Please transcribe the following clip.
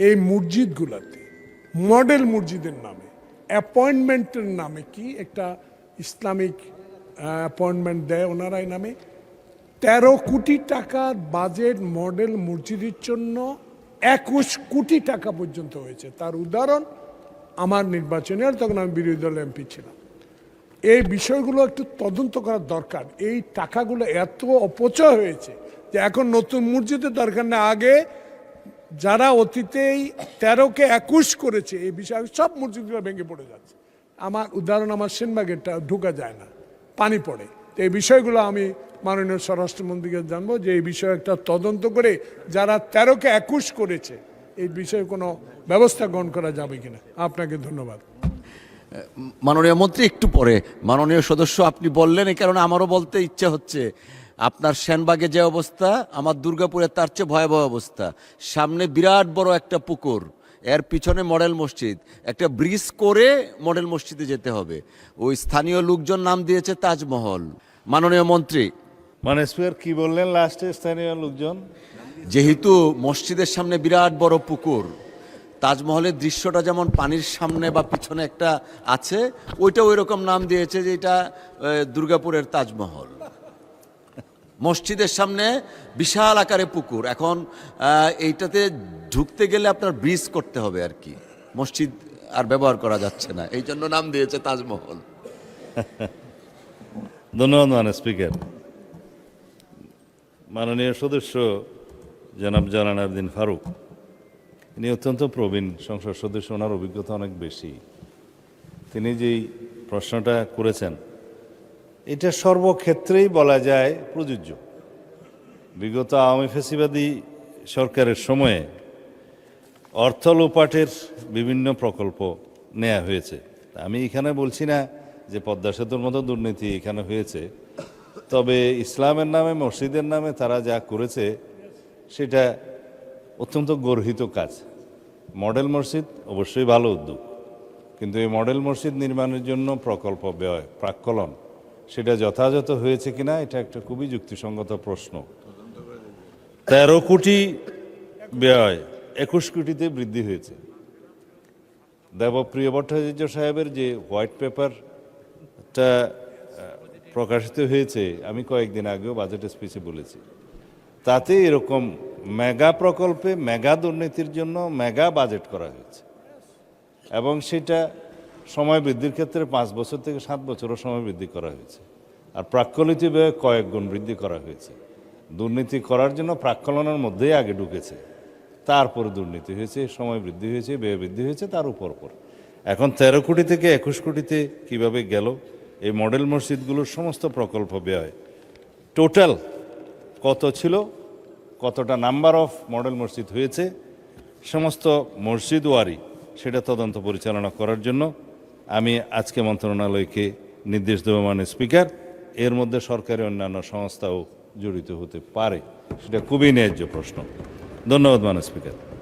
এই মসজিদগুলোতে মডেল মসজিদের নামে অ্যাপয়েন্টমেন্টের নামে কি একটা ইসলামিক অ্যাপয়েন্টমেন্ট দেয় ওনারা এই নামে 13 কোটি টাকার বাজেট মডেল মসজিদের জন্য 21 কোটি টাকা পর্যন্ত হয়েছে। তার উদাহরণ আমার নির্বাচনে, তখন আমি বিরোধী দল এমপি ছিলাম। এই বিষয়গুলো একটু তদন্ত করার দরকার। এই টাকাগুলো এত অপচয় হয়েছে যে এখন নতুন মসজিদের দরকার নেই। আগে যারা অতীতেই 13কে 21 করেছে এই বিষয়ে সব মসজিদগুলো ভেঙে পড়ে যাচ্ছে। আমার উদাহরণ, আমার সেনবাগেরটা ঢোকা যায় না, পানি পড়ে। তো এই বিষয়গুলো আমি মাননীয় স্বরাষ্ট্রমন্ত্রীকে জানবো যে এই বিষয়ে একটা তদন্ত করে যারা 13কে 21 করেছে এই বিষয়ে কোনো ব্যবস্থা গ্রহণ করা যাবে কিনা। আপনাকে ধন্যবাদ। মাননীয় মন্ত্রী, একটু পরে মাননীয় সদস্য আপনি বললেন, এই কারণে আমারও বলতে ইচ্ছে হচ্ছে। আপনার সেনবাগে যে অবস্থা, আমার দুর্গাপুরে তার চেয়ে ভয়াবহ অবস্থা। সামনে বিরাট বড় একটা পুকুর, এর পিছনে মডেল মসজিদ, একটা ব্রিজ করে মডেল মসজিদে যেতে হবে। ওই স্থানীয় লোকজন নাম দিয়েছে তাজমহল। মাননীয় মন্ত্রী, মানে স্পিকার কি বললেন লাস্টে? স্থানীয় লোকজন যেহেতু মসজিদের সামনে বিরাট বড় পুকুর, তাজমহলের দৃশ্যটা যেমন পানির সামনে বা পিছনে একটা আছে, ওইটা ওই রকম নাম দিয়েছে যে এটা দুর্গাপুরের তাজমহল। মসজিদের সামনে বিশাল আকারে পুকুর। এখন এইটাতে ঢুকতে গেলে আপনার ব্রিজ করতে হবে আর কি, মসজিদ আর ব্যবহার করা যাচ্ছে না, এই জন্য নাম দিয়েছে তাজমহল। ধন্যবাদ মাননীয় স্পিকার। মাননীয় সদস্য জনাব জালালাউদ্দিন ফারুক, ইনি অত্যন্ত প্রবীণ সংসদ সদস্য, ওনার অভিজ্ঞতা অনেক বেশি। তিনি যেই প্রশ্নটা করেছেন এটা সর্বক্ষেত্রেই বলা যায় প্রযোজ্য। বিগত আওয়ামী ফ্যাসিবাদী সরকারের সময়ে অর্থ লোপাটের বিভিন্ন প্রকল্প নেওয়া হয়েছে। আমি এখানে বলছি না যে পদ্মা সেতুর মতো দুর্নীতি এখানে হয়েছে, তবে ইসলামের নামে মসজিদের নামে তারা যা করেছে সেটা অত্যন্ত গর্হিত কাজ। মডেল মসজিদ অবশ্যই ভালো উদ্যোগ, কিন্তু এই মডেল মসজিদ নির্মাণের জন্য প্রকল্প ব্যয় প্রাক্কলন সেটা যথাযথ হয়েছে কিনা এটা একটা খুবই যুক্তিসঙ্গত প্রশ্ন। 13 কোটি ব্যয় 21 কোটিতে বৃদ্ধি হয়েছে। দেবপ্রিয় ভট্টাচার্য সাহেবের যে হোয়াইট পেপারটা প্রকাশিত হয়েছে, আমি কয়েকদিন আগেও বাজেট স্পিচে বলেছি, তাতে এরকম মেগা প্রকল্পে মেগা দুর্নীতির জন্য মেগা বাজেট করা হয়েছে এবং সেটা সময় বৃদ্ধির ক্ষেত্রে 5 বছর থেকে 7 বছরও সময় বৃদ্ধি করা হয়েছে। আর প্রাক্কলিত ব্যয় কয়েক গুণ বৃদ্ধি করা হয়েছে। দুর্নীতি করার জন্য প্রাক্কলনের মধ্যেই আগে ঢুকেছে, তারপরে দুর্নীতি হয়েছে, সময় বৃদ্ধি হয়েছে, ব্যয় বৃদ্ধি হয়েছে, তার উপর এখন 13 কোটি থেকে 21 কোটিতে কিভাবে গেল? এই মডেল মসজিদগুলোর সমস্ত প্রকল্প ব্যয় টোটাল কত ছিল, কতটা নাম্বার অফ মডেল মসজিদ হয়েছে, সমস্ত মসজিদ ওয়ারি সেটা তদন্ত পরিচালনা করার জন্য আমি আজকে মন্ত্রণালয়কে নির্দেশ দেব মাননীয় স্পিকার। এর মধ্যে সরকারি অন্যান্য সংস্থাও জড়িত হতে পারে, সেটা খুবই ন্যায্য প্রশ্ন। ধন্যবাদ মাননীয় স্পিকার।